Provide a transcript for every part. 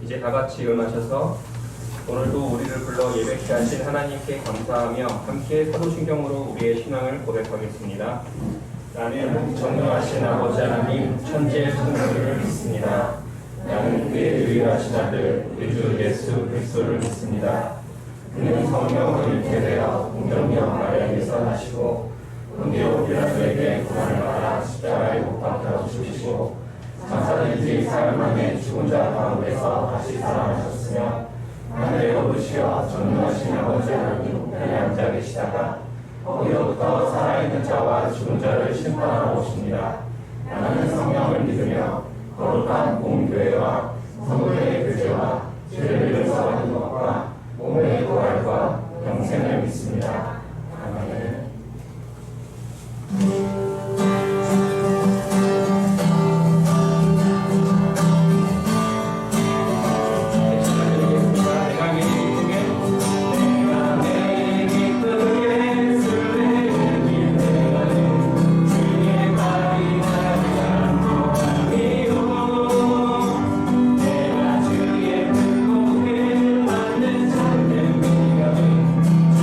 이제 다 같이 일어나셔서 오늘도 우리를 불러 예배케 하신 하나님께 감사하며 함께 사도신경으로 우리의 신앙을 고백하겠습니다. 나는 전능하신 아버지 하나님 천지의 성부를 믿습니다. 나는 그의 유일하신 아들 우리 주 예수 그리스도를 믿습니다. 그는 성령으로 잉태되어 동정녀 마리아에게서 나시고 본디오 빌라도에게 고난을 받아 십자가에 못 박혀 죽으시고 장사된 지 사흘 만에 죽은 자 가운데서 다시 살아나셨으며 하늘에 오르시어 전능하신 아버지 하나님 우편에 앉아 계시다가 거기로부터 살아있는 자와 죽은 자를 심판하러 오십니다. 나는 성령을 믿으며 거룩한 공교회와 성도의 교제와 죄를 용서하는 것과 몸의 부활과 영생을 믿습니다. 아멘.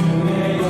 주의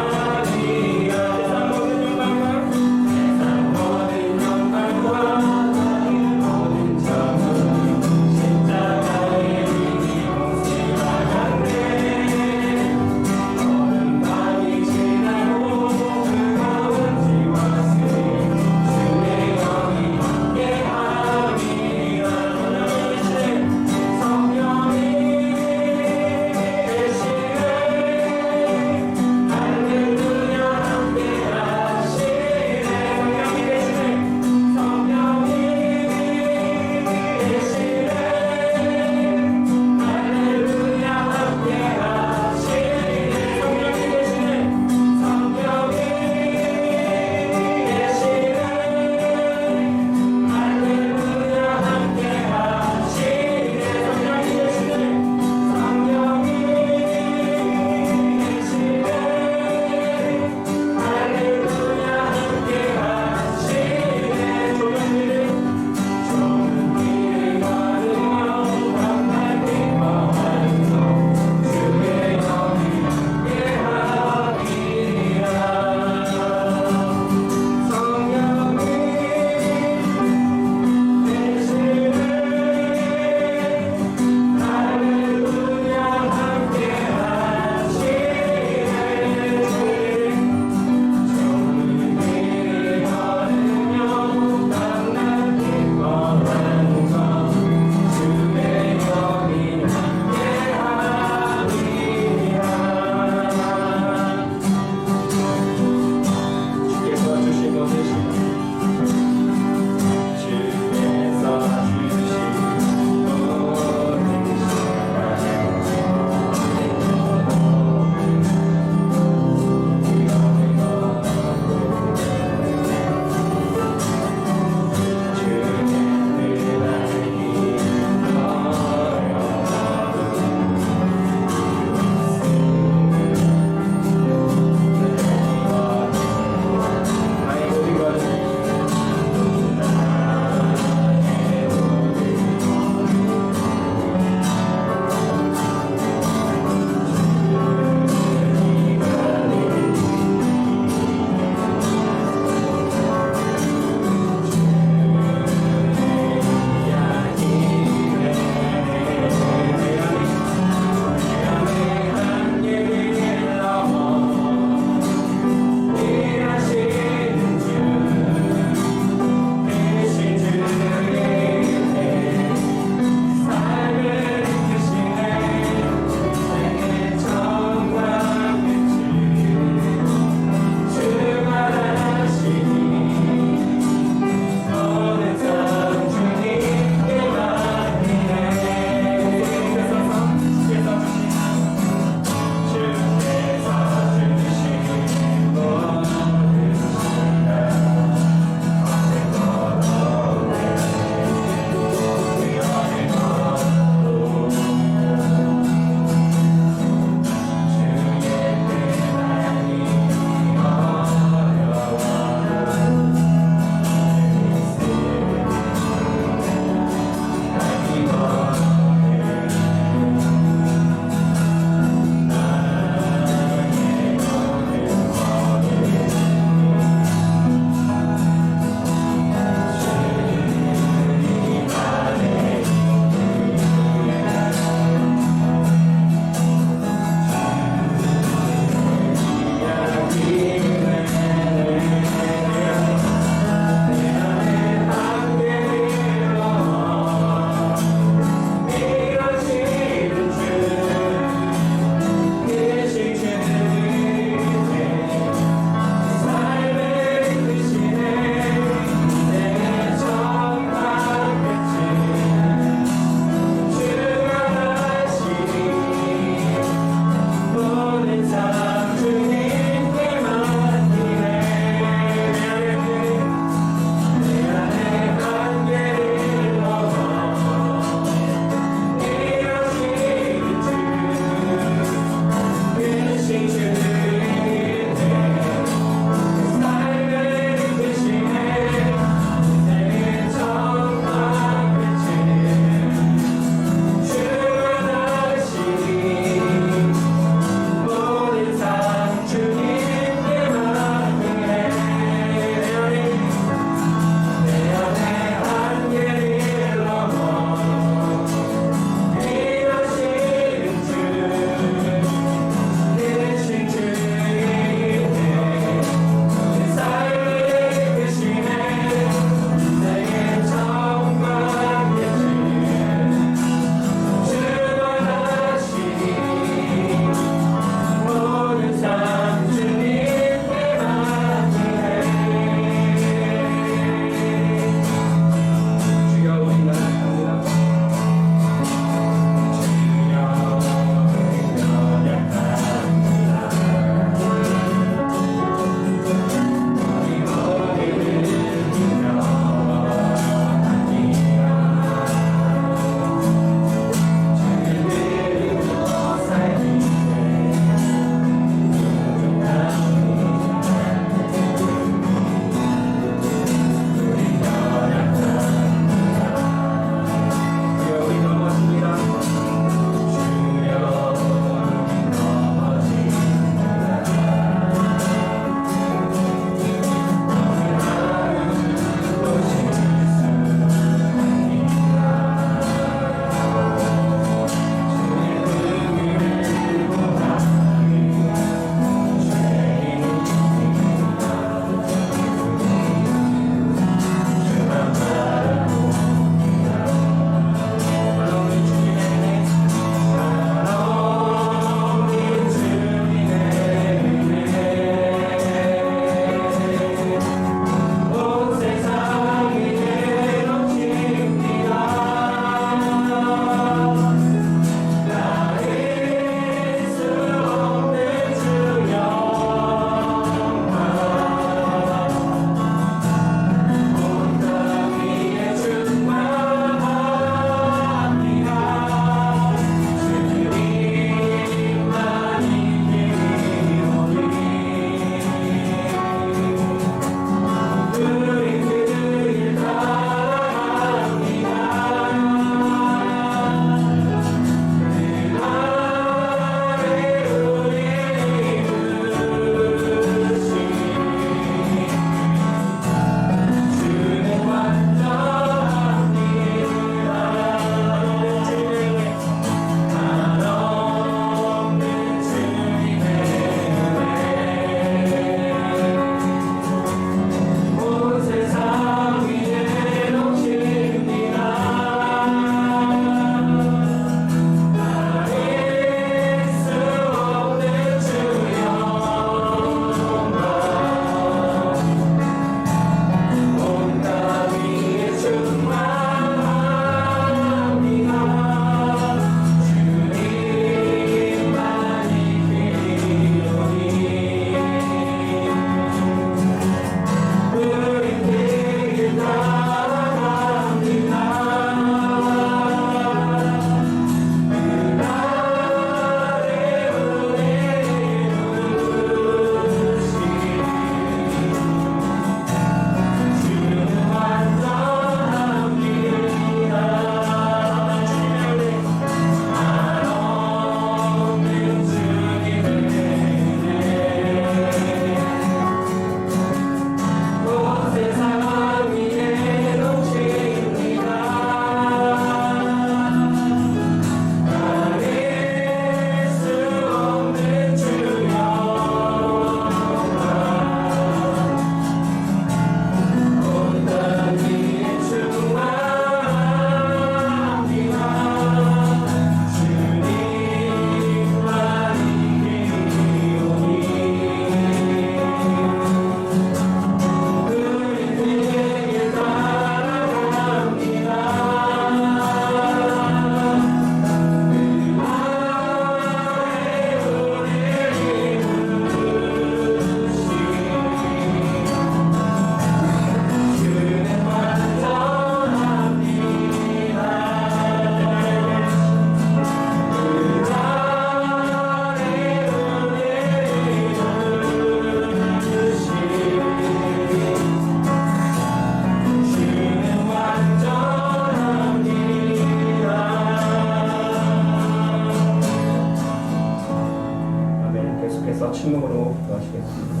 나누시겠습니다.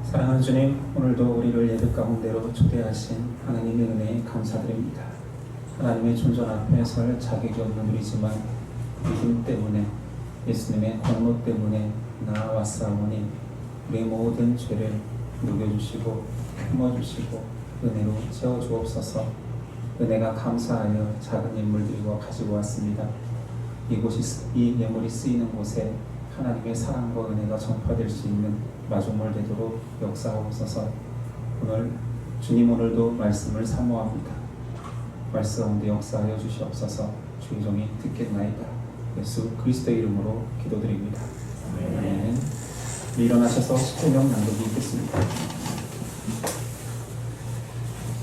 사랑하는 주님, 오늘도 우리를 예배 가운데로 초대하신 하나님의 은혜에 감사드립니다. 하나님의 존전 앞에 설 자격이 없는 우리지만 믿음 때문에, 예수님의 공로 때문에 나아왔사오니 우리의 모든 죄를 녹여주시고 품어주시고 은혜로 채워주옵소서. 은혜가 감사하여 작은 예물들과 가지고 왔습니다. 이 예물이 쓰이는 곳에 하나님의 사랑과 은혜가 전파될 수 있는 마중물 되도록 역사하옵소서. 오늘 주님 오늘도 말씀을 사모합니다. 말씀 가운데 역사하여 주시옵소서. 주의 종이 듣겠나이다. 예수 그리스도의 이름으로 기도드립니다. 아멘. 일어나셔서 십계명 낭독이 있겠습니다.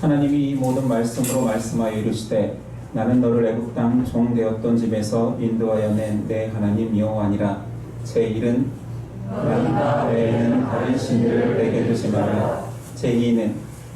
하나님이 이 모든 말씀으로 말씀하여 이르시되 나는 너를 애굽 땅 종 되었던 집에서 인도하여 낸 내 하나님 여호와니라. 제1은 너희 나 외에는 다른 신들을 내게 두지 말라. 제2는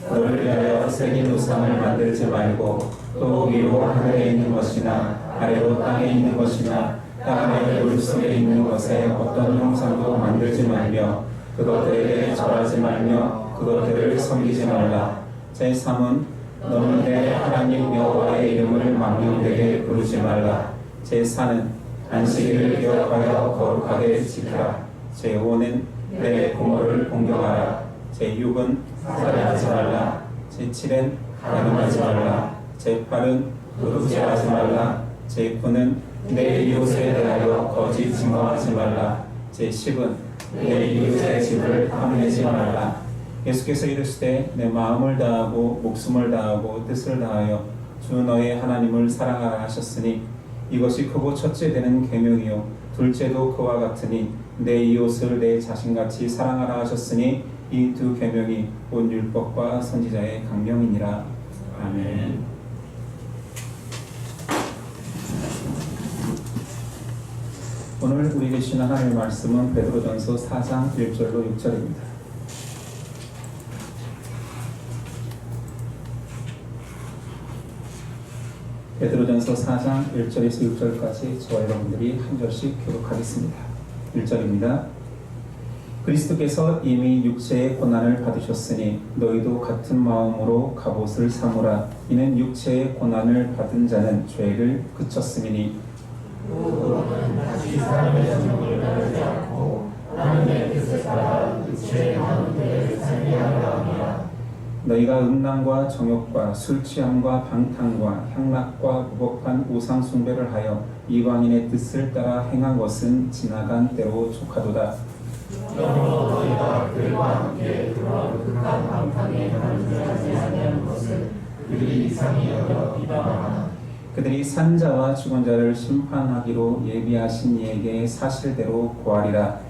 너를 위하여 새긴 우상을 만들지 말고 또 위로 하늘에 있는 것이나 아래로 땅에 있는 것이나 땅 아래 물 속에 있는 것에 어떤 형상도 만들지 말며 그것들에게 절하지 말며 그것들을 섬기지 말라. 제3은 너는 내 하나님 여호와의 이름을 망령되게 부르지 말라. 제4는 안식일을 기억하여 거룩하게 지키라. 제5는 내 부모를 공경하라. 제6은 살해하지 말라. 제7은 간음하지 말라. 제8은 도둑질하지 말라. 제9는 내 이웃에 대하여 거짓 증거하지 말라. 제10은 내 이웃의 집을 탐내지 말라. 예수께서 이르시되 내 마음을 다하고 목숨을 다하고 뜻을 다하여 주 너의 하나님을 사랑하라 하셨으니 이것이 크고 첫째 되는 계명이요 둘째도 그와 같으니 내 이웃을 내 자신같이 사랑하라 하셨으니 이 두 계명이 온 율법과 선지자의 강령이니라. 아멘. 오늘 우리에게 주신 하나님의 말씀은 베드로전서 4장 1절로 6절입니다. 베드로전서 4장 1절에서 6절까지 저와 여러분들이 한 절씩 교독하겠습니다. 1절입니다. 그리스도께서 이미 육체의 고난을 받으셨으니 너희도 같은 마음으로 갑옷을 삼으라. 이는 육체의 고난을 받은 자는 죄를 그쳤음이니 누구는 다시 사람의 정욕을 따르지 않고 하나님의 뜻을 따라 육체의 마음대로 살게 하려 함이라. 너희가 음란과 정욕과 술 취함과 방탕과 향락과 무법한 우상 숭배를 하여 이방인의 뜻을 따라 행한 것은 지나간 때로 족하도다. 그러므로 너희가 그들과 함께 그러한 극한 방탕에 함께하지 아니하는 것을 그들이 이상히 여겨 비방하나 그들이 산자와 죽은 자를 심판하기로 예비하신 이에게 사실대로 고하리라.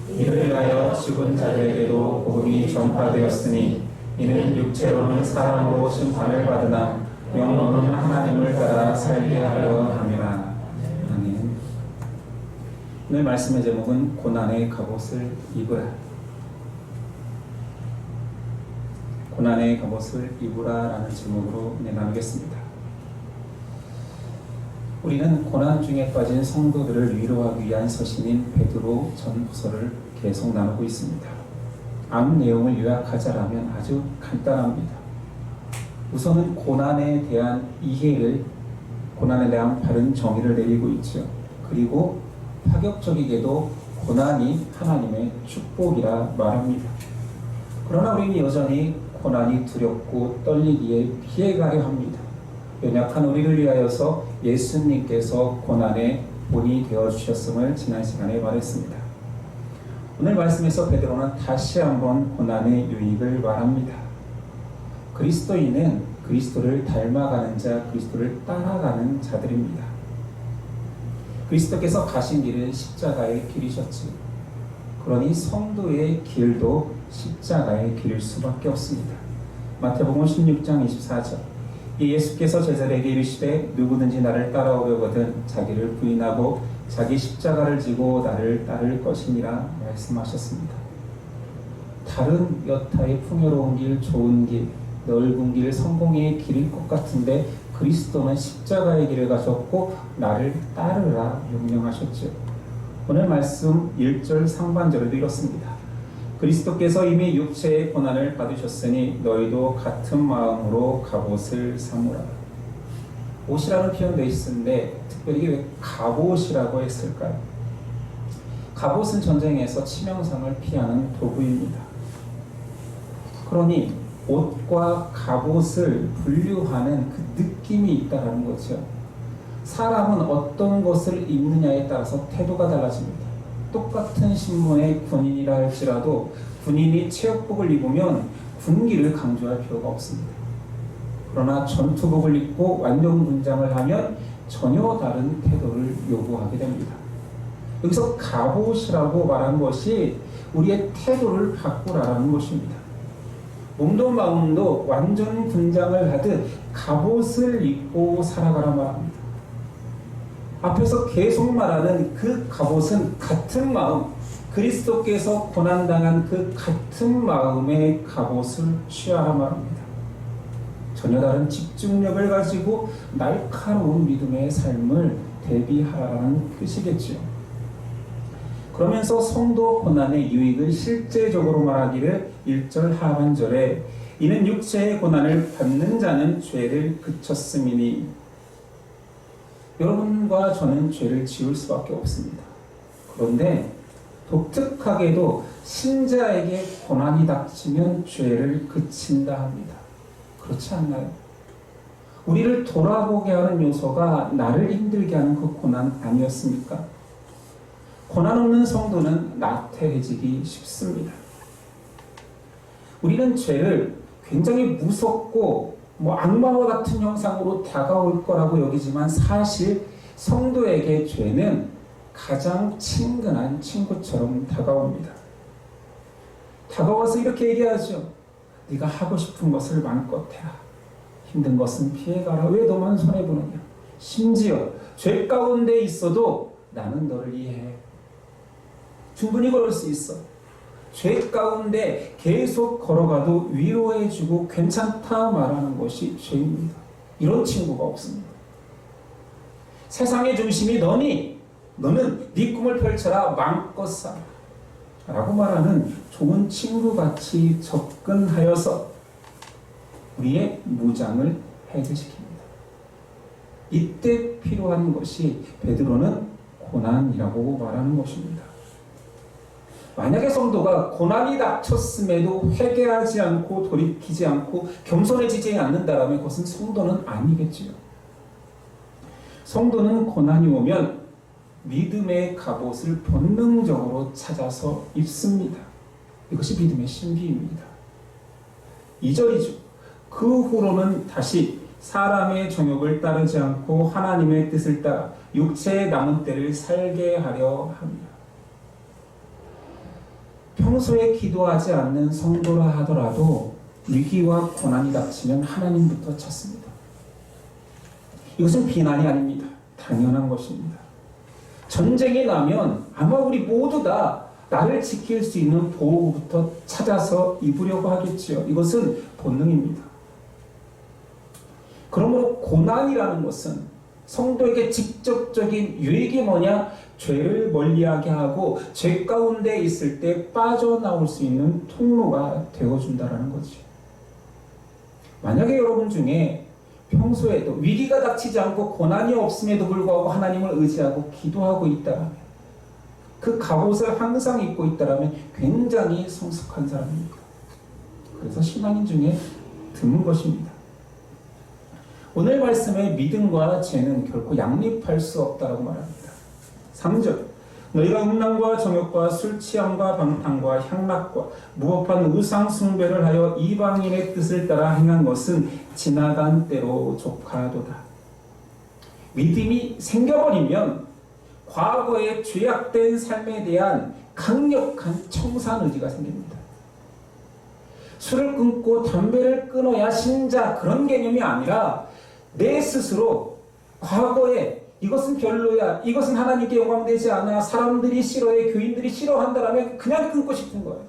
이를 위하여 죽은 자들에게도 복음이 전파되었으니 이는 육체로는 사람으로 심판을 받으나 영으로는 하나님을 따라 살게 하려 함이라. 아멘. 오늘 말씀의 제목은 고난의 갑옷을 입으라. 고난의 갑옷을 입으라 라는 제목으로 나누겠습니다. 우리는 고난 중에 빠진 성도들을 위로하기 위한 서신인 베드로 전후서를 계속 나누고 있습니다. 아무 내용을 요약하자라면 아주 간단합니다. 우선은 고난에 대한 이해를, 고난에 대한 바른 정의를 내리고 있죠. 그리고 파격적이게도 고난이 하나님의 축복이라 말합니다. 그러나 우리는 여전히 고난이 두렵고 떨리기에 피해가려 합니다. 연약한 우리를 위하여서 예수님께서 고난의 본이 되어주셨음을 지난 시간에 말했습니다. 오늘 말씀에서 베드로는 다시 한번 고난의 유익을 말합니다. 그리스도인은 그리스도를 닮아가는 자, 그리스도를 따라가는 자들입니다. 그리스도께서 가신 길은 십자가의 길이셨지. 그러니 성도의 길도 십자가의 길일 수밖에 없습니다. 마태복음 16장 24절. 예수께서 제자들에게 이르시되 누구든지 나를 따라오려거든 자기를 부인하고 자기 십자가를 지고 나를 따를 것이니라 말씀하셨습니다. 다른 여타의 풍요로운 길, 좋은 길, 넓은 길, 성공의 길일 것 같은데 그리스도는 십자가의 길을 가셨고 나를 따르라 명령하셨죠. 오늘 말씀 1절 상반절에도 이렇습니다. 그리스도께서 이미 육체의 고난을 받으셨으니 너희도 같은 마음으로 갑옷을 삼으라. 옷이라는 표현도 있는데 특별히 왜 갑옷이라고 했을까요? 갑옷은 전쟁에서 치명상을 피하는 도구입니다. 그러니 옷과 갑옷을 분류하는 그 느낌이 있다는 거죠. 사람은 어떤 것을 입느냐에 따라서 태도가 달라집니다. 똑같은 신분의 군인이라 할지라도 군인이 체육복을 입으면 군기를 강조할 필요가 없습니다. 그러나 전투복을 입고 완전 군장을 하면 전혀 다른 태도를 요구하게 됩니다. 여기서 갑옷이라고 말한 것이 우리의 태도를 바꾸라는 것입니다. 몸도 마음도 완전 군장을 하듯 갑옷을 입고 살아가라 말합니다. 앞에서 계속 말하는 그 갑옷은 같은 마음, 그리스도께서 고난당한 그 같은 마음의 갑옷을 취하라 말합니다. 전혀 다른 집중력을 가지고 날카로운 믿음의 삶을 대비하라는 뜻이겠죠. 그러면서 성도 고난의 유익을 실제적으로 말하기를 1절 하반절에 이는 육체의 고난을 받는 자는 죄를 그쳤음이니. 여러분과 저는 죄를 지을 수밖에 없습니다. 그런데 독특하게도 신자에게 고난이 닥치면 죄를 그친다 합니다. 그렇지 않나요? 우리를 돌아보게 하는 요소가 나를 힘들게 하는 그 고난 아니었습니까? 고난 없는 성도는 나태해지기 쉽습니다. 우리는 죄를 굉장히 무섭고 악마와 같은 형상으로 다가올 거라고 여기지만 사실 성도에게 죄는 가장 친근한 친구처럼 다가옵니다. 다가와서 이렇게 얘기하죠. 네가 하고 싶은 것을 마음껏 해라. 힘든 것은 피해가라. 왜 너만 손해보느냐. 심지어 죄 가운데 있어도 나는 너를 이해해. 충분히 그럴 수 있어. 죄 가운데 계속 걸어가도 위로해주고 괜찮다 말하는 것이 죄입니다. 이런 친구가 없습니다. 세상의 중심이 너니 너는 네 꿈을 펼쳐라 마음껏 살아 라고 말하는 좋은 친구같이 접근하여서 우리의 무장을 해제시킵니다. 이때 필요한 것이 베드로는 고난이라고 말하는 것입니다. 만약에 성도가 고난이 닥쳤음에도 회개하지 않고 돌이키지 않고 겸손해지지 않는다면 그것은 성도는 아니겠지요. 성도는 고난이 오면 믿음의 갑옷을 본능적으로 찾아서 입습니다. 이것이 믿음의 신비입니다. 2절이죠. 그 후로는 다시 사람의 정욕을 따르지 않고 하나님의 뜻을 따라 육체의 남은 때를 살게 하려 합니다. 평소에 기도하지 않는 성도라 하더라도 위기와 고난이 닥치면 하나님부터 찾습니다. 이것은 비난이 아닙니다. 당연한 것입니다. 전쟁이 나면 아마 우리 모두 다 나를 지킬 수 있는 보호구부터 찾아서 입으려고 하겠지요. 이것은 본능입니다. 그러므로 고난이라는 것은 성도에게 직접적인 유익이 뭐냐? 죄를 멀리하게 하고 죄 가운데 있을 때 빠져나올 수 있는 통로가 되어준다는 거지. 만약에 여러분 중에 평소에도 위기가 닥치지 않고 고난이 없음에도 불구하고 하나님을 의지하고 기도하고 있다면 그 갑옷을 항상 입고 있다라면 굉장히 성숙한 사람입니다. 그래서 신앙인 중에 드문 것입니다. 오늘 말씀의 믿음과 죄는 결코 양립할 수 없다라고 말합니다. 3절 너희가 음란과 정욕과 술 취함과 방탕과 향락과 무법한 우상 숭배를 하여 이방인의 뜻을 따라 행한 것은 지나간 때로 족하도다. 믿음이 생겨버리면 과거의 죄악된 삶에 대한 강력한 청산 의지가 생깁니다. 술을 끊고 담배를 끊어야 신자 그런 개념이 아니라 내 스스로 과거에 이것은 별로야, 이것은 하나님께 영광되지 않아, 사람들이 싫어해, 교인들이 싫어한다라면 그냥 끊고 싶은 거예요.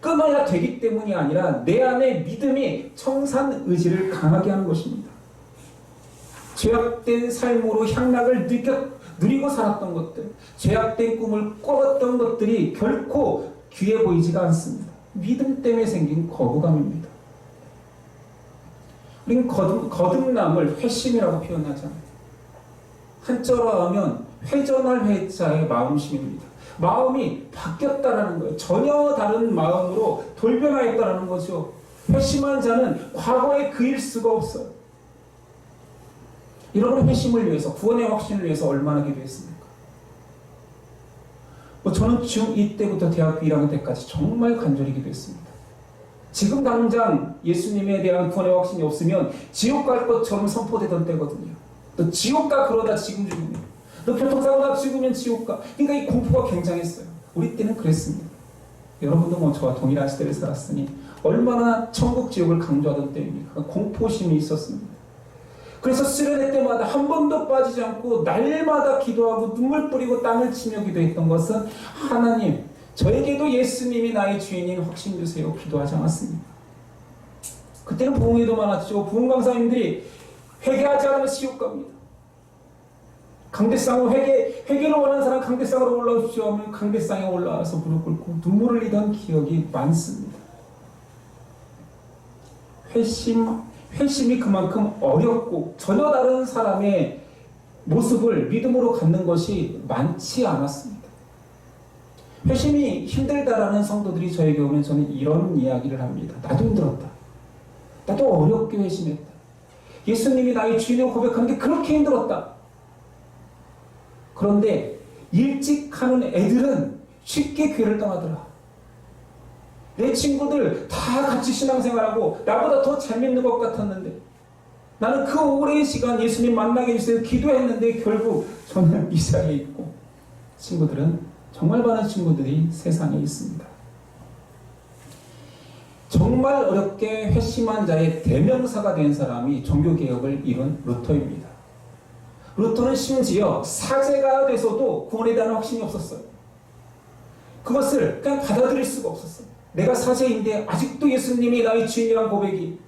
끊어야 되기 때문이 아니라 내 안에 믿음이 청산 의지를 강하게 하는 것입니다. 죄악된 삶으로 향락을 누리고 살았던 것들, 죄악된 꿈을 꿔봤던 것들이 결코 귀해 보이지가 않습니다. 믿음 때문에 생긴 거부감입니다. 우리는 거듭남을 회심이라고 표현하잖아요. 한자로 하면 회전할 회자의 마음심입니다. 마음이 바뀌었다라는 거예요. 전혀 다른 마음으로 돌변하였다라는 거죠. 회심한 자는 과거에 그일 수가 없어요. 이런 회심을 위해서, 구원의 확신을 위해서 얼마나 기도했습니까? 저는 중2 때부터 대학교 1학년 때까지 정말 간절히 기도했습니다. 지금 당장 예수님에 대한 구원의 확신이 없으면 지옥 갈 것처럼 선포되던 때거든요. 너 지옥 가 그러다 지금 죽으면, 너 교통사고 나 죽으면 지옥 가. 그러니까 이 공포가 굉장했어요. 우리 때는 그랬습니다. 여러분도 저와 동일한 시대를 살았으니 얼마나 천국 지옥을 강조하던 때입니까? 공포심이 있었습니다. 그래서 수련회 때마다 한 번도 빠지지 않고 날마다 기도하고 눈물 뿌리고 땀을 치며 기도했던 것은 하나님, 저에게도 예수님이 나의 주인인 확신 주세요 기도하지 않았습니다. 그때는 부흥회도 많았죠. 부흥 강사님들이 회개하지 않으면 지옥 갑니다. 강대상으로 회개를 원하는 사람 강대상으로 올라오십시오 하면 강대상에 올라와서 무릎 꿇고 눈물을 흘리던 기억이 많습니다. 회심이 그만큼 어렵고 전혀 다른 사람의 모습을 믿음으로 갖는 것이 많지 않았습니다. 회심이 힘들다라는 성도들이 저에게 오면 저는 이런 이야기를 합니다. 나도 힘들었다. 나도 어렵게 회심했다. 예수님이 나의 주인을 고백하는 게 그렇게 힘들었다. 그런데 일찍 하는 애들은 쉽게 교회를 떠나더라. 내 친구들 다 같이 신앙생활하고 나보다 더 잘 믿는 것 같았는데 나는 그 오랜 시간 예수님 만나게 해주세요 기도했는데 결국 저는 이 자리에 있고 친구들은 정말 많은 친구들이 세상에 있습니다. 정말 어렵게 회심한 자의 대명사가 된 사람이 종교개혁을 이룬 루터입니다. 루터는 심지어 사제가 돼서도 구원에 대한 확신이 없었어요. 그것을 그냥 받아들일 수가 없었어요. 내가 사제인데 아직도 예수님이 나의 주인이란 고백이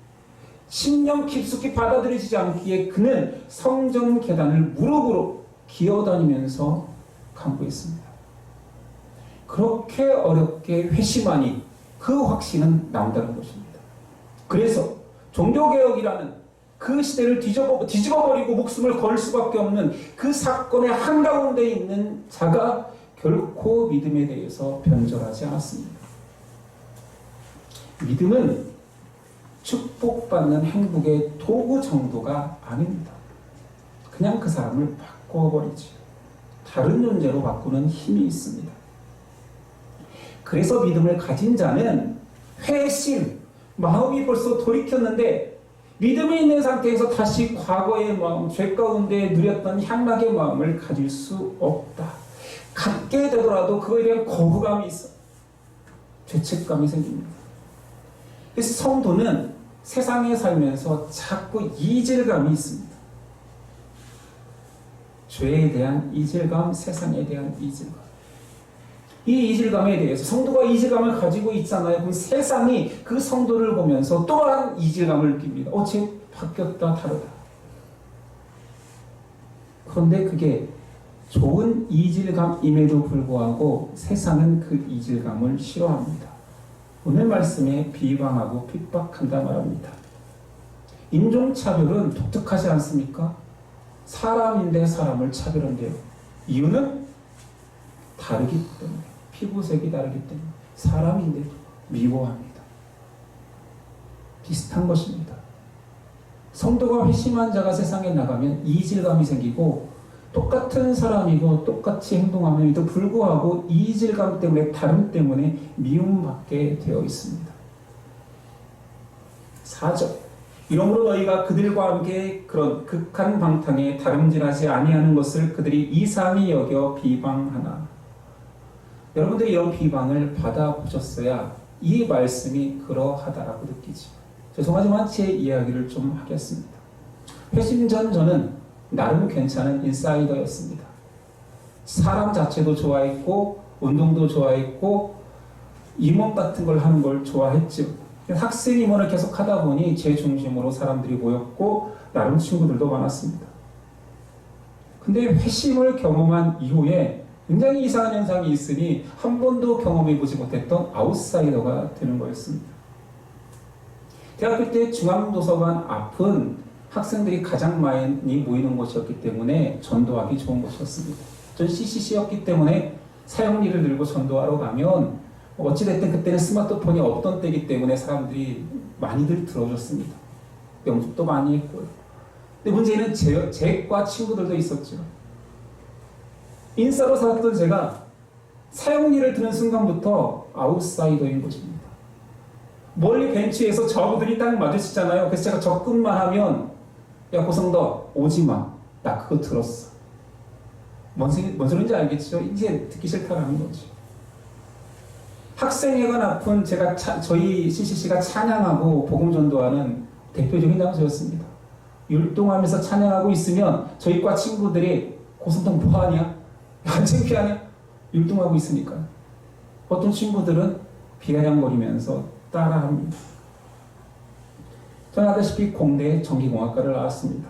심령 깊숙이 받아들여지지 않기에 그는 성전 계단을 무릎으로 기어다니면서 간구했습니다. 그렇게 어렵게 회심하니 그 확신은 나온다는 것입니다. 그래서 종교개혁이라는 그 시대를 뒤집어버리고 목숨을 걸 수밖에 없는 그 사건의 한가운데 있는 자가 결코 믿음에 대해서 변절하지 않았습니다. 믿음은 축복받는 행복의 도구 정도가 아닙니다. 그냥 그 사람을 바꿔버리지. 다른 존재로 바꾸는 힘이 있습니다. 그래서 믿음을 가진 자는 회심, 마음이 벌써 돌이켰는데 믿음이 있는 상태에서 다시 과거의 마음, 죄 가운데 누렸던 향락의 마음을 가질 수 없다. 갖게 되더라도 그거에 대한 거부감이 있어. 죄책감이 생깁니다. 그래서 성도는 세상에 살면서 자꾸 이질감이 있습니다. 죄에 대한 이질감, 세상에 대한 이질감. 이 이질감에 대해서 성도가 이질감을 가지고 있잖아요. 그럼 세상이 그 성도를 보면서 또한 이질감을 느낍니다. 쟤 바뀌었다, 다르다. 그런데 그게 좋은 이질감임에도 불구하고 세상은 그 이질감을 싫어합니다. 오늘 말씀에 비방하고 핍박한다 말합니다. 인종차별은 독특하지 않습니까? 사람인데 사람을 차별한대요. 이유는 다르기 때문에, 피부색이 다르기 때문에 사람인데 미워합니다. 비슷한 것입니다. 성도가 회심한 자가 세상에 나가면 이질감이 생기고 똑같은 사람이고 똑같이 행동함에도 불구하고 이질감 때문에 다름 때문에 미움받게 되어 있습니다. 4절 이러므로 너희가 그들과 함께 그런 극한 방탕에 다름질하지 아니하는 것을 그들이 이상히 여겨 비방하나. 여러분들 이런 비방을 받아보셨어야 이 말씀이 그러하다라고 느끼죠. 죄송하지만 제 이야기를 좀 하겠습니다. 회심 전 저는 나름 괜찮은 인사이더였습니다. 사람 자체도 좋아했고 운동도 좋아했고 임원 같은 걸 하는 걸 좋아했죠. 학생 임원을 계속 하다 보니 제 중심으로 사람들이 모였고 나름 친구들도 많았습니다. 근데 회심을 경험한 이후에 굉장히 이상한 현상이 있으니 한 번도 경험해보지 못했던 아웃사이더가 되는 거였습니다. 대학교 때 중앙도서관 앞은 학생들이 가장 많이 모이는 곳이었기 때문에 전도하기 좋은 곳이었습니다. 전 CCC였기 때문에 사형리를 들고 전도하러 가면 어찌됐든 그때는 스마트폰이 없던 때이기 때문에 사람들이 많이들 들어줬습니다. 영접도 많이 했고요. 근데 문제는 제과 친구들도 있었죠. 인싸로 살았던 제가 사형리를 드는 순간부터 아웃사이더인 것입니다. 멀리 벤치에서 저분들이 딱 마주치잖아요. 그래서 제가 접근만 하면 야 고성도 오지마, 나 그거 들었어. 뭔 소리인지 알겠죠? 이제 듣기 싫다라는 거죠. 학생회관 앞은 제가 저희 CCC가 찬양하고 복음 전도하는 대표적인 장소였습니다. 율동하면서 찬양하고 있으면 저희 과 친구들이 고성동 뭐하냐? 안 창피하냐? 율동하고 있으니까. 어떤 친구들은 비아냥거리면서 따라합니다. 저는 아다시피 공대 전기공학과를 나왔습니다.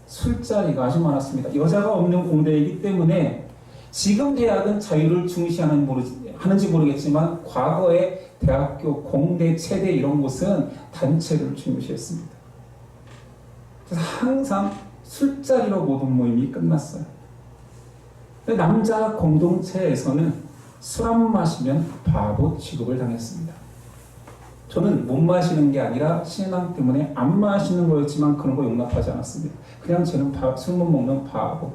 술자리가 아주 많았습니다. 여자가 없는 공대이기 때문에 지금 대학은 자유를 중시하는지 모르겠지만 과거에 대학교, 공대, 체대 이런 곳은 단체를 중시했습니다. 그래서 항상 술자리로 모든 모임이 끝났어요. 남자 공동체에서는 술 안 마시면 바보 취급을 당했습니다. 저는 못 마시는 게 아니라 신앙 때문에 안 마시는 거였지만 그런 거 용납하지 않았습니다. 그냥 저는 술 못 먹는 바보.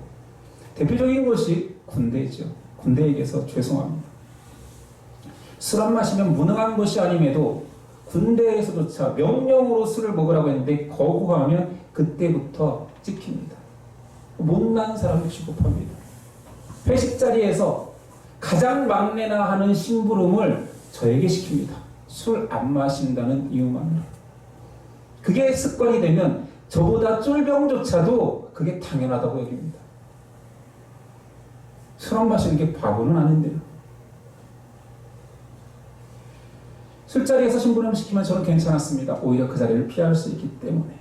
대표적인 것이 군대죠. 군대에게서 죄송합니다. 술 안 마시면 무능한 것이 아님에도 군대에서조차 명령으로 술을 먹으라고 했는데 거부하면 그때부터 찍힙니다. 못난 사람을 취급합니다. 회식 자리에서 가장 막내나 하는 심부름을 저에게 시킵니다. 술 안 마신다는 이유만으로. 그게 습관이 되면 저보다 쫄병조차도 그게 당연하다고 여깁니다. 술 안 마시는 게 바보는 아닌데요. 술자리에서 심부름 시키면 저는 괜찮았습니다. 오히려 그 자리를 피할 수 있기 때문에.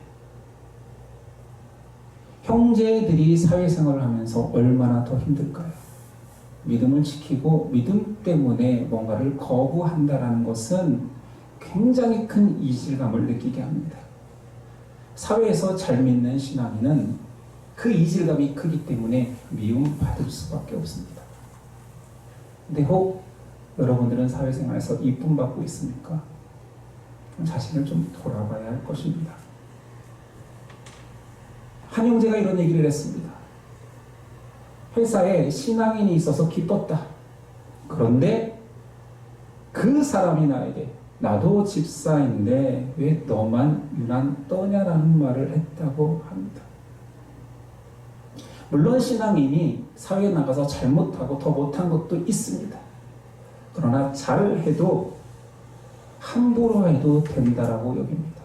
형제들이 사회생활을 하면서 얼마나 더 힘들까요? 믿음을 지키고 믿음 때문에 뭔가를 거부한다는 것은 굉장히 큰 이질감을 느끼게 합니다. 사회에서 잘 믿는 신앙인은 그 이질감이 크기 때문에 미움받을 수밖에 없습니다. 근데 혹 여러분들은 사회생활에서 이쁨 받고 있습니까? 자신을 좀 돌아봐야 할 것입니다. 한 형제가 이런 얘기를 했습니다. 회사에 신앙인이 있어서 기뻤다. 그런데 그 사람이 나에게 나도 집사인데 왜 너만 유난 떠냐라는 말을 했다고 합니다. 물론 신앙인이 사회에 나가서 잘못하고 더 못한 것도 있습니다. 그러나 잘해도 함부로 해도 된다라고 여깁니다.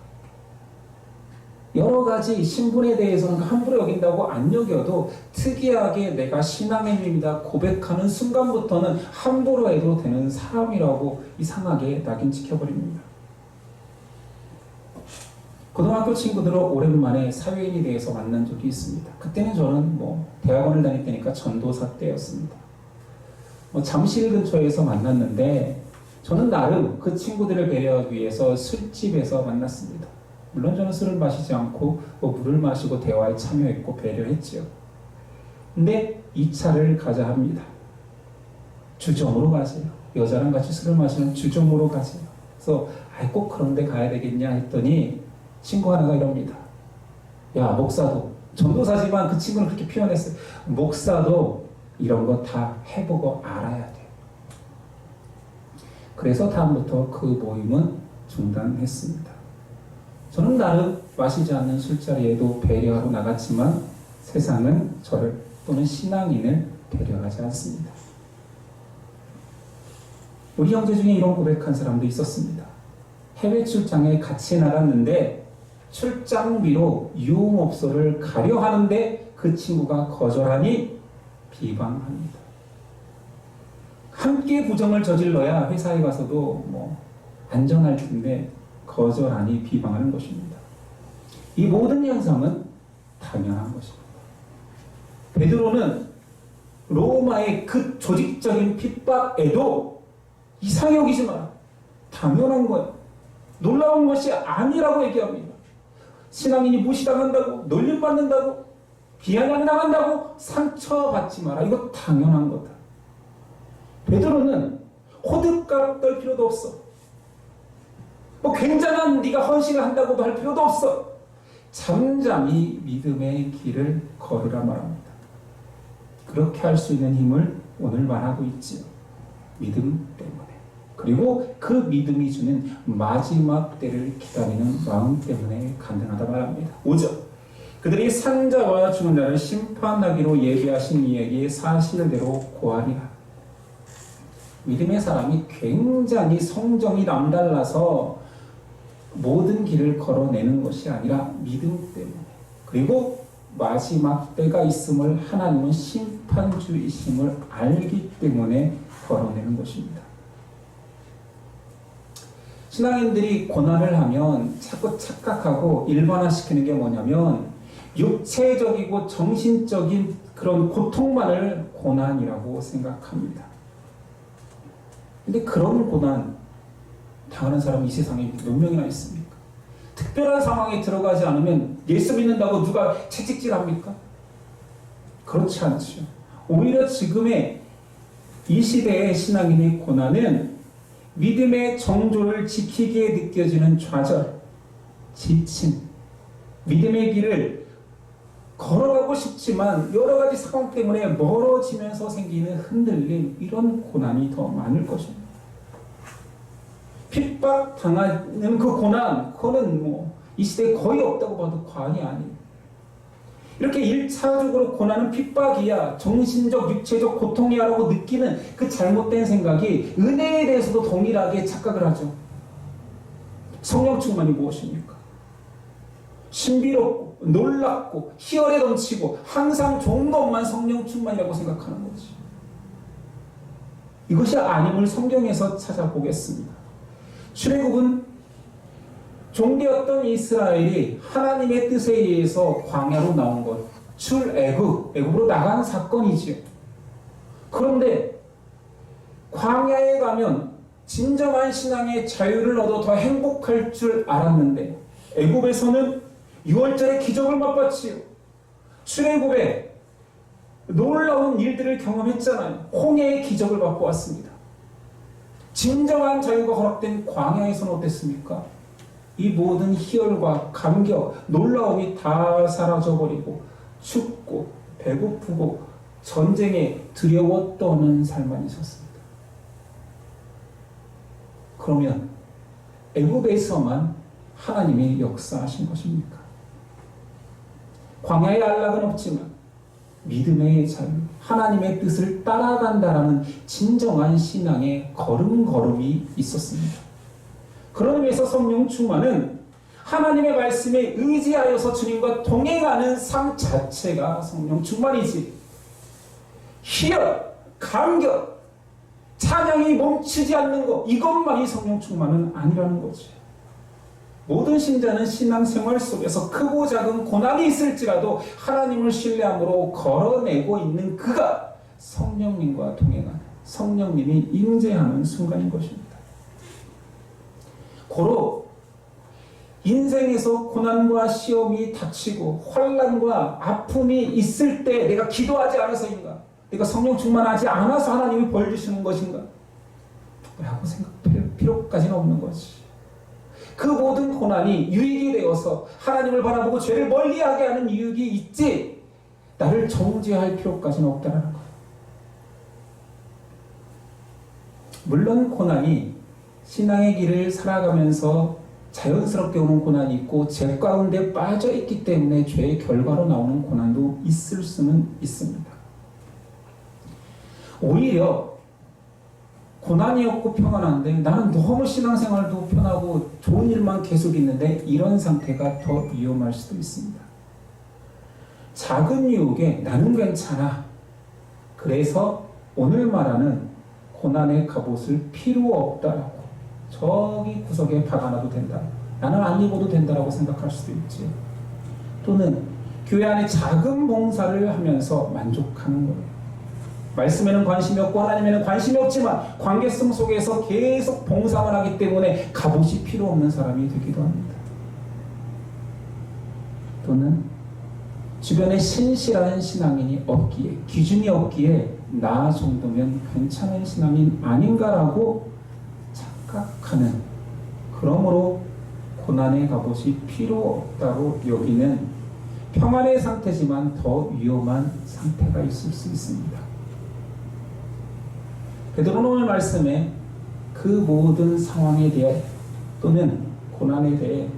여러 가지 신분에 대해서는 함부로 여긴다고 안 여겨도 특이하게 내가 신앙인입니다 고백하는 순간부터는 함부로 해도 되는 사람이라고 이상하게 낙인 찍혀버립니다. 고등학교 친구들은 오랜만에 사회인에 대해서 만난 적이 있습니다. 그때는 저는 대학원을 다닐 때니까 전도사 때였습니다. 잠실 근처에서 만났는데 저는 나름 그 친구들을 배려하기 위해서 술집에서 만났습니다. 물론 저는 술을 마시지 않고 물을 마시고 대화에 참여했고 배려했지요. 근데 2차를 가자 합니다. 주점으로 가세요. 여자랑 같이 술을 마시는 주점으로 가세요. 그래서 꼭 그런 데 가야 되겠냐 했더니 친구 하나가 이럽니다. 야, 목사도, 전도사지만 그 친구는 그렇게 표현했어요. 목사도 이런 거 다 해보고 알아야 돼. 그래서 다음부터 그 모임은 중단했습니다. 저는 나름 마시지 않는 술자리에도 배려하고 나갔지만 세상은 저를 또는 신앙인을 배려하지 않습니다. 우리 형제 중에 이런 고백한 사람도 있었습니다. 해외 출장에 같이 나갔는데 출장비로 유흥업소를 가려 하는데 그 친구가 거절하니 비방합니다. 함께 부정을 저질러야 회사에 가서도 안전할 텐데 거절하니 비방하는 것입니다. 이 모든 현상은 당연한 것입니다. 베드로는 로마의 그 조직적인 핍박에도 이상히 여기지 마라. 당연한 거야. 놀라운 것이 아니라고 얘기합니다. 신앙인이 무시당한다고, 놀림받는다고, 비아냥당한다고 상처받지 마라. 이거 당연한 거다. 베드로는 호들갑 떨 필요도 없어. 굉장한 네가 헌신을 한다고도 할 필요도 없어. 잠잠히 믿음의 길을 걸으라 말합니다. 그렇게 할 수 있는 힘을 오늘 말하고 있지요. 믿음 때문에. 그리고 그 믿음이 주는 마지막 때를 기다리는 마음 때문에 간단하다 말합니다. 5절. 그들이 산자와 죽은 자를 심판하기로 예비하신 이에게 사실대로 고하리라. 믿음의 사람이 굉장히 성정이 남달라서 모든 길을 걸어내는 것이 아니라 믿음 때문에, 그리고 마지막 때가 있음을 하나님은 심판주이심을 알기 때문에 걸어내는 것입니다. 신앙인들이 고난을 하면 자꾸 착각하고 일반화시키는 게 뭐냐면 육체적이고 정신적인 그런 고통만을 고난이라고 생각합니다. 근데 그런 고난 당하는 사람이 이 세상에 몇 명이나 있습니까? 특별한 상황에 들어가지 않으면 예수 믿는다고 누가 채찍질합니까? 그렇지 않죠. 오히려 지금의 이 시대의 신앙인의 고난은 믿음의 정조를 지키기에 느껴지는 좌절, 지침, 믿음의 길을 걸어가고 싶지만 여러 가지 상황 때문에 멀어지면서 생기는 흔들림, 이런 고난이 더 많을 것입니다. 핍박당하는 그 고난, 그거는 이 시대에 거의 없다고 봐도 과언이 아니에요. 이렇게 1차적으로 고난은 핍박이야, 정신적, 육체적 고통이야 라고 느끼는 그 잘못된 생각이 은혜에 대해서도 동일하게 착각을 하죠. 성령 충만이 무엇입니까? 신비롭고 놀랍고 희열에 넘치고 항상 좋은 것만 성령 충만이라고 생각하는 거지. 이것이 아님을 성경에서 찾아보겠습니다. 출애굽은 종되었던 이스라엘이 하나님의 뜻에 의해서 광야로 나온 것, 애굽으로 나가는 사건이지요. 그런데 광야에 가면 진정한 신앙의 자유를 얻어 더 행복할 줄 알았는데 애굽에서는 6월절의 기적을 맛봤지요. 출애굽에 놀라운 일들을 경험했잖아요. 홍해의 기적을 맛보 왔습니다. 진정한 자유가 허락된 광야에서는 어땠습니까? 이 모든 희열과 감격, 놀라움이 다 사라져버리고 춥고 배고프고 전쟁에 두려워 떠는 삶만 있었습니다. 그러면 애굽에서만 하나님이 역사하신 것입니까? 광야의 안락은 없지만 믿음의 자유, 하나님의 뜻을 따라간다라는 진정한 신앙의 걸음걸음이 있었습니다. 그런 의미에서 성령 충만은 하나님의 말씀에 의지하여서 주님과 동행하는 삶 자체가 성령 충만이지, 희열, 감격, 찬양이 멈추지 않는 것, 이것만이 성령 충만은 아니라는 거지. 모든 신자는 신앙생활 속에서 크고 작은 고난이 있을지라도 하나님을 신뢰함으로 걸어내고 있는 그가 성령님과 동행하는, 성령님이 임재하는 순간인 것입니다. 고로 인생에서 고난과 시험이 닥치고 환난과 아픔이 있을 때 내가 기도하지 않아서인가, 내가 성령 충만하지 않아서 하나님이 벌 주시는 것인가? 라고 생각할 필요까지는 없는 거지. 그 모든 고난이 유익이 되어서 하나님을 바라보고 죄를 멀리하게 하는 유익이 있지, 나를 정죄할 필요까지는 없다는 거예요. 물론 고난이 신앙의 길을 살아가면서 자연스럽게 오는 고난이 있고 죄 가운데 빠져 있기 때문에 죄의 결과로 나오는 고난도 있을 수는 있습니다. 오히려 고난이 없고 평안한데 나는 너무 신앙생활도 편하고 좋은 일만 계속 있는데, 이런 상태가 더 위험할 수도 있습니다. 작은 유혹에 나는 괜찮아, 그래서 오늘 말하는 고난의 갑옷을 필요 없다라고 저기 구석에 박아놔도 된다, 나는 안 입어도 된다라고 생각할 수도 있지. 또는 교회 안에 작은 봉사를 하면서 만족하는 거예요. 말씀에는 관심이 없고 하나님에는 관심이 없지만 관계성 속에서 계속 봉사만 하기 때문에 갑옷이 필요 없는 사람이 되기도 합니다. 또는 주변에 신실한 신앙인이 없기에, 기준이 없기에 나 정도면 괜찮은 신앙인 아닌가라고 착각하는, 그러므로 고난의 갑옷이 필요 없다고 여기는 평안의 상태지만 더 위험한 상태가 있을 수 있습니다. 베드로는 오늘 말씀에 그 모든 상황에 대해 또는 고난에 대해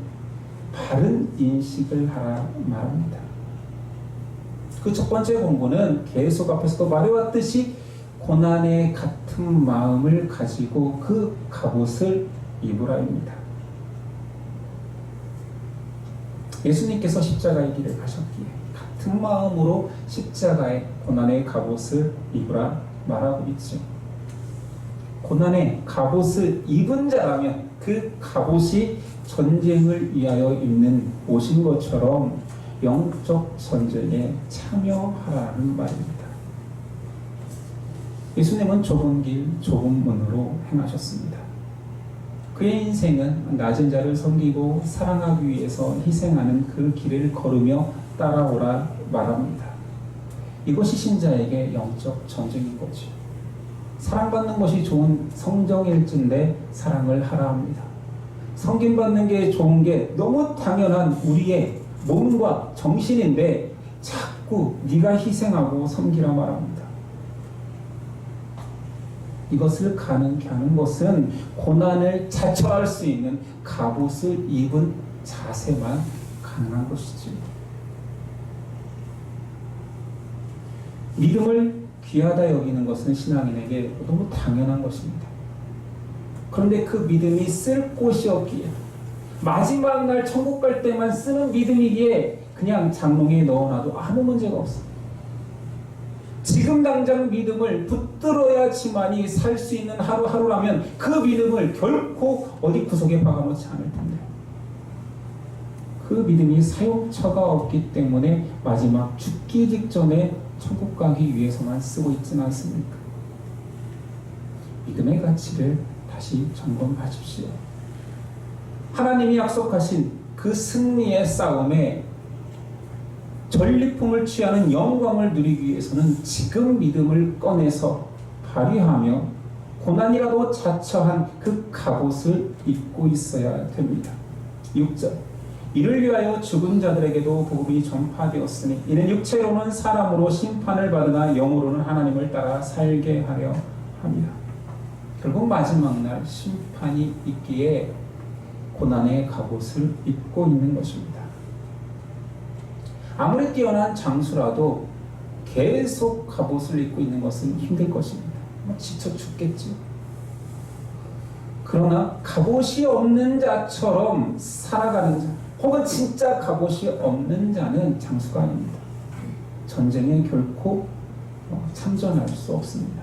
바른 인식을 하라 말합니다. 그 첫 번째 공부는 계속 앞에서도 말해왔듯이 고난의 같은 마음을 가지고 그 갑옷을 입으라입니다. 예수님께서 십자가의 길을 가셨기에 같은 마음으로 십자가의 고난의 갑옷을 입으라 말하고 있죠. 고난의 갑옷을 입은 자라면 그 갑옷이 전쟁을 위하여 입는 옷인 것처럼 영적 전쟁에 참여하라는 말입니다. 예수님은 좁은 길, 좁은 문으로 행하셨습니다. 그의 인생은 낮은 자를 섬기고 사랑하기 위해서 희생하는 그 길을 걸으며 따라오라 말합니다. 이것이 신자에게 영적 전쟁인 거죠. 사랑받는 것이 좋은 성정일진데 사랑을 하라 합니다. 섬김받는 게 좋은 게 너무 당연한 우리의 몸과 정신인데 자꾸 네가 희생하고 섬기라 말합니다. 이것을 가능케 하는 것은 고난을 자처할 수 있는 갑옷을 입은 자세만 가능한 것이지. 믿음을 귀하다 여기는 것은 신앙인에게 너무 당연한 것입니다. 그런데 그 믿음이 쓸 곳이 없기에, 마지막 날 천국 갈 때만 쓰는 믿음이기에 그냥 장롱에 넣어놔도 아무 문제가 없습니다. 지금 당장 믿음을 붙들어야지만이 살 수 있는 하루하루라면 그 믿음을 결코 어디 구석에 박아놓지 않을 텐데, 그 믿음이 사용처가 없기 때문에 마지막 죽기 직전에 천국 가기 위해서만 쓰고 있지는 않습니까? 믿음의 가치를 다시 점검하십시오. 하나님이 약속하신 그 승리의 싸움에 전리품을 취하는 영광을 누리기 위해서는 지금 믿음을 꺼내서 발휘하며 고난이라도 자처한 그 갑옷을 입고 있어야 됩니다. 6절, 이를 위하여 죽은 자들에게도 복음이 전파되었으니 이는 육체로는 사람으로 심판을 받으나 영으로는 하나님을 따라 살게 하려 합니다. 결국 마지막 날 심판이 있기에 고난의 갑옷을 입고 있는 것입니다. 아무리 뛰어난 장수라도 계속 갑옷을 입고 있는 것은 힘들 것입니다. 지쳐 죽겠죠. 그러나 갑옷이 없는 자처럼 살아가는 자, 혹은 진짜 갑옷이 없는 자는 장수가 아닙니다. 전쟁에 결코 참전할 수 없습니다.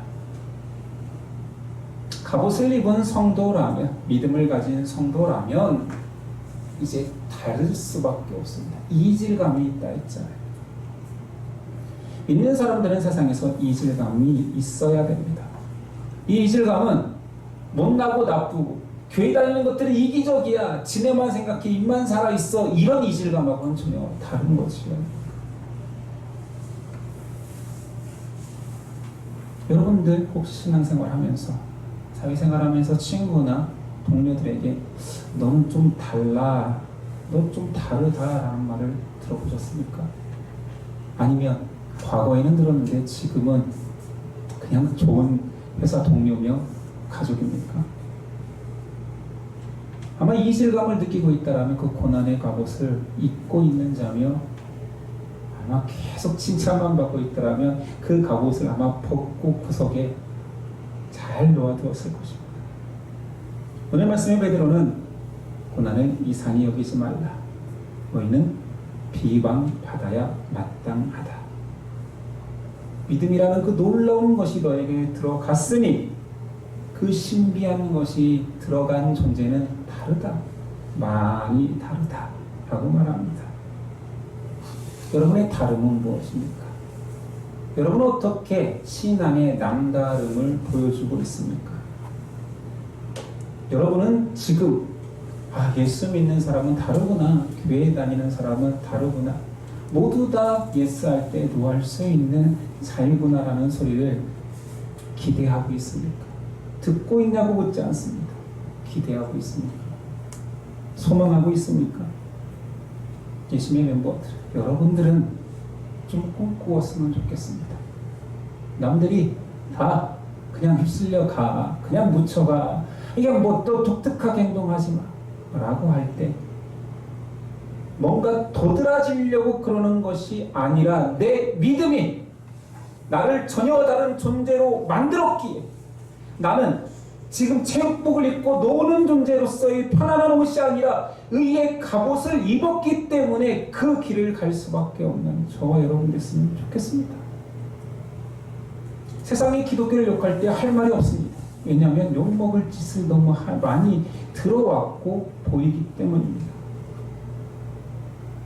갑옷을 입은 성도라면, 믿음을 가진 성도라면 이제 다를 수밖에 없습니다. 이질감이 있다 했잖아요. 믿는 사람들은 세상에서 이질감이 있어야 됩니다. 이 이질감은 못나고 나쁘고 교회 다니는 것들이 이기적이야, 지네만 생각해, 입만 살아있어, 이런 이질감하고는 전혀 다른 것이에요. 여러분들 혹시 신앙생활 하면서, 사회생활 하면서 친구나 동료들에게 너는 좀 달라, 너 좀 다르다라는 말을 들어보셨습니까? 아니면 과거에는 들었는데 지금은 그냥 좋은 회사 동료며 가족입니까? 아마 이질감을 느끼고 있다라면 그 고난의 갑옷을 입고 있는 자며, 아마 계속 칭찬만 받고 있더라면 그 갑옷을 아마 벗고 구석에 잘 놓아두었을 것입니다. 오늘 말씀의 베드로는 고난을 이상히 여기지 말라. 너희는 비방받아야 마땅하다. 믿음이라는 그 놀라운 것이 너에게 들어갔으니 그 신비한 것이 들어간 존재는 다르다. 많이 다르다. 라고 말합니다. 여러분의 다름은 무엇입니까? 여러분은 어떻게 신앙의 남다름을 보여주고 있습니까? 여러분은 지금 예수 믿는 사람은 다르구나, 교회 다니는 사람은 다르구나, 모두 다 예스할 때 노할 수 있는 자유구나라는 소리를 기대하고 있습니까? 듣고 있냐고 묻지 않습니다. 기대하고 있습니까? 소망하고 있습니까? 예수님의 멤버들, 여러분들은 좀 꿈꾸었으면 좋겠습니다. 남들이 다 그냥 휩쓸려 가, 그냥 묻혀가, 이게 뭐 또 독특하게 행동하지 마 라고 할 때 뭔가 도드라지려고 그러는 것이 아니라 내 믿음이 나를 전혀 다른 존재로 만들었기에, 나는 지금 체육복을 입고 노는 존재로서의 편안한 옷이 아니라 의의 갑옷을 입었기 때문에 그 길을 갈 수밖에 없는 저와 여러분 됐으면 좋겠습니다. 세상이 기독교를 욕할 때 할 말이 없습니다. 왜냐하면 욕먹을 짓을 너무 많이 들어왔고 보이기 때문입니다.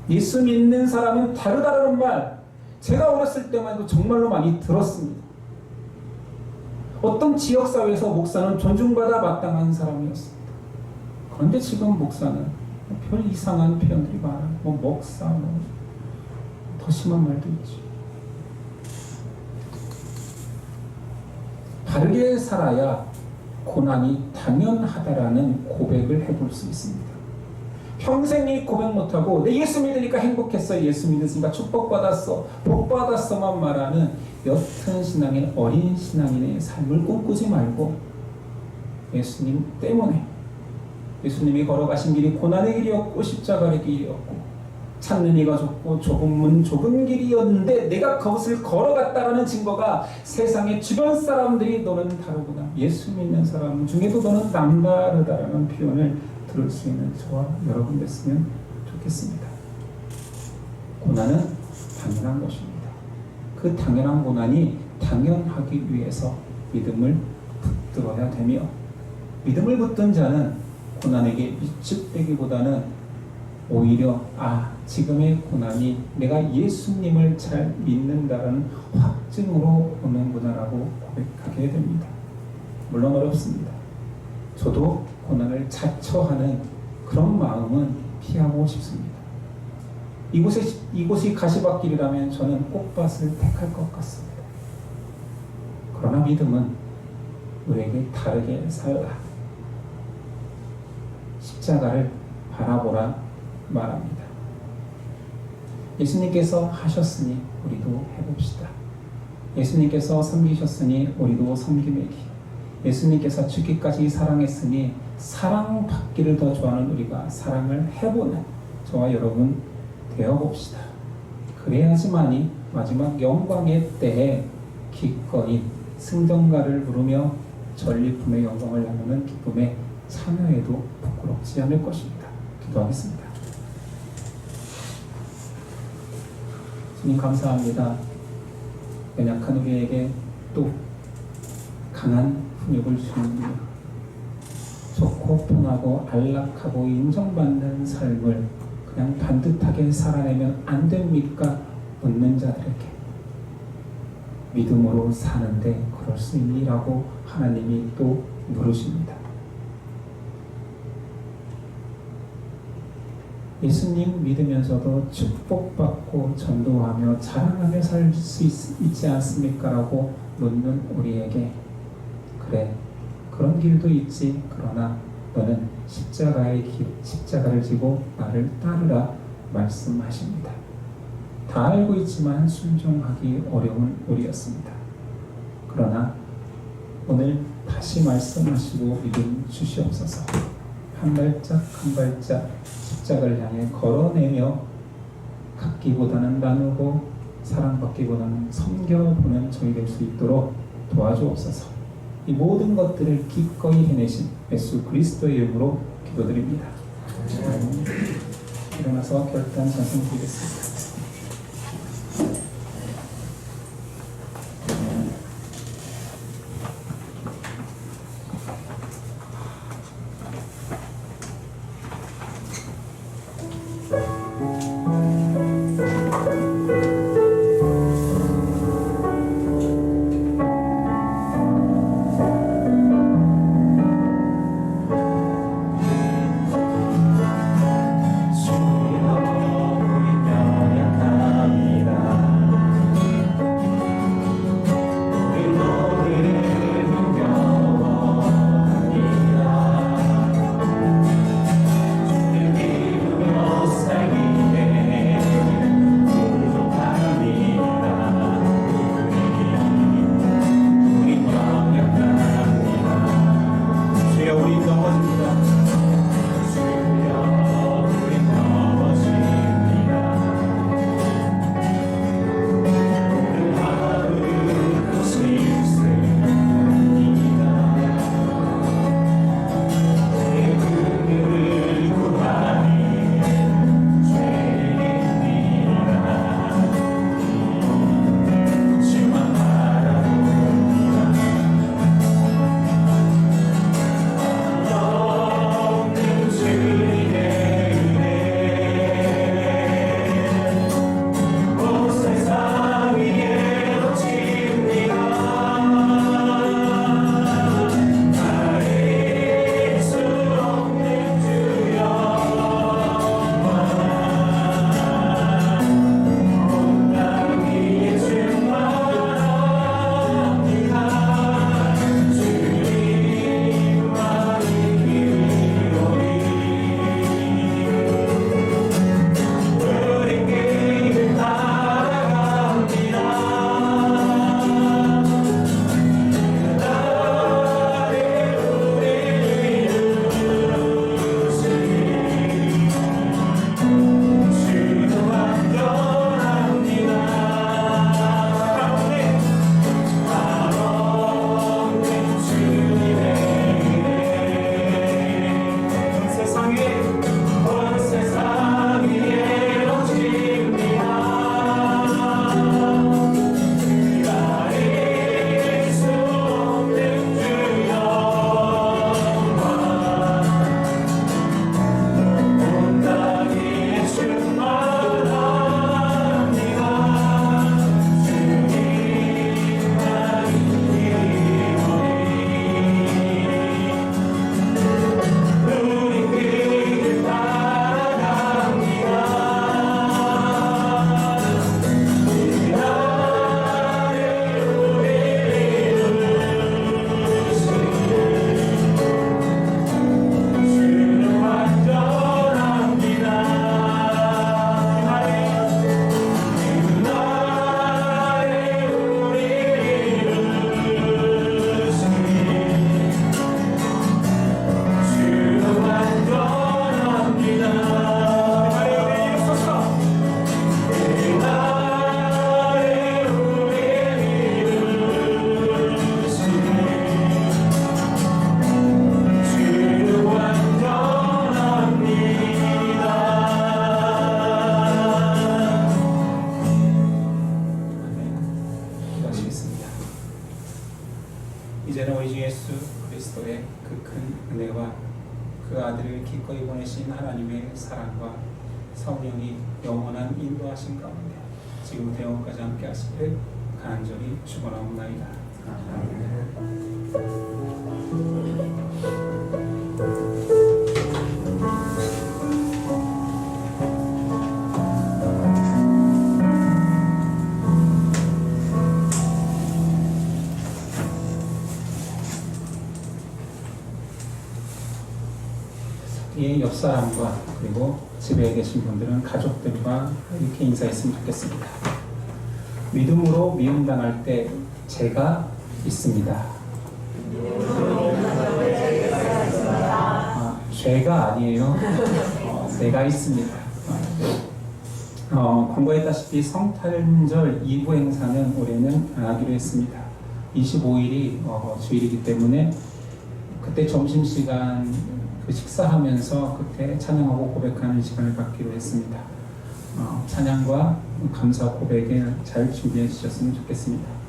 예수 믿는 사람은 다르다는 말, 제가 어렸을 때만 해도 정말로 많이 들었습니다. 어떤 지역사회에서 목사는 존중받아 마땅한 사람이었습니다. 그런데 지금 목사는 별 이상한 표현들이 많아요. 목사, 더 심한 말도 있죠. 바르게 살아야 고난이 당연하다라는 고백을 해볼 수 있습니다. 평생 이 고백 못하고 내 예수 믿으니까 행복했어, 예수 믿으니까 축복받았어, 복받았어만 말하는 옅은 신앙의 어린 신앙인의 삶을 꿈꾸지 말고, 예수님 때문에, 예수님이 걸어가신 길이 고난의 길이었고 십자가의 길이었고 찾는 이가 좁고 좁은 길이었는데 내가 그것을 걸어갔다라는 증거가 세상의 주변 사람들이 너는 다르구나, 예수 믿는 사람 중에도 너는 남다르다라는 표현을 들을 수 있는 저와 여러분 됐으면 좋겠습니다. 고난은 당연한 것입니다. 그 당연한 고난이 당연하기 위해서 믿음을 붙들어야 되며, 믿음을 붙든 자는 고난에게 위축되기보다는 오히려 지금의 고난이 내가 예수님을 잘 믿는다는 확증으로 오는구나라고 고백하게 됩니다. 물론 어렵습니다. 저도 고난을 자처하는 그런 마음은 피하고 싶습니다. 이곳이 가시밭길이라면 저는 꽃밭을 택할 것 같습니다. 그러나 믿음은 우리에게 다르게 살라, 십자가를 바라보라 말합니다. 예수님께서 하셨으니 우리도 해봅시다. 예수님께서 섬기셨으니 우리도 섬기매기. 예수님께서 죽기까지 사랑했으니 사랑받기를 더 좋아하는 우리가 사랑을 해보는 저와 여러분 되어봅시다. 그래야지만이 마지막 영광의 때에 기꺼이 승전가를 부르며 전리품의 영광을 나누는 기쁨에 참여해도 부끄럽지 않을 것입니다. 기도하겠습니다. 주님 감사합니다. 연약한 우리에게 또 강한 훈육을 주시는군요. 좋고 편하고 안락하고 인정받는 삶을 그냥 반듯하게 살아내면 안 됩니까? 묻는 자들에게 믿음으로 사는데 그럴 수 있니라고 하나님이 또 물으십니다. 예수님 믿으면서도 축복받고 전도하며 자랑하며 살 수 있지 않습니까? 라고 묻는 우리에게 그래, 그런 길도 있지. 그러나 너는 십자가를 지고 나를 따르라 말씀하십니다. 다 알고 있지만 순종하기 어려운 우리였습니다. 그러나 오늘 다시 말씀하시고 믿음 주시옵소서. 한 발짝 한 발짝 십자가를 향해 걸어내며 갖기보다는 나누고 사랑받기보다는 섬겨보는 저희 될 수 있도록 도와주옵소서. 이 모든 것들을 기꺼이 해내신 예수 그리스도의 이름으로 기도드립니다. 일어나서 결단 전승드리겠습니다. 이제는 우리 주 예수 그리스도의 그 큰 은혜와 그 아들을 기꺼이 보내신 하나님의 사랑과 성령이 영원한 인도하신 가운데 지금부터 영원까지 함께 하시기를 간절히 축원하옵나이다. 아멘. 옆 사람과 그리고 집에 계신 분들은 가족들과 이렇게 인사했으면 좋겠습니다. 믿음으로 미움당할 때 제가 있습니다. 죄가 아니에요. 내가 있습니다. 권고했다시피 성탄절 2부 행사는 올해는 안 하기로 했습니다. 25일이 주일이기 때문에 그때 점심시간 식사하면서 그때 찬양하고 고백하는 시간을 갖기로 했습니다. 찬양과 감사 고백에 잘 준비해 주셨으면 좋겠습니다.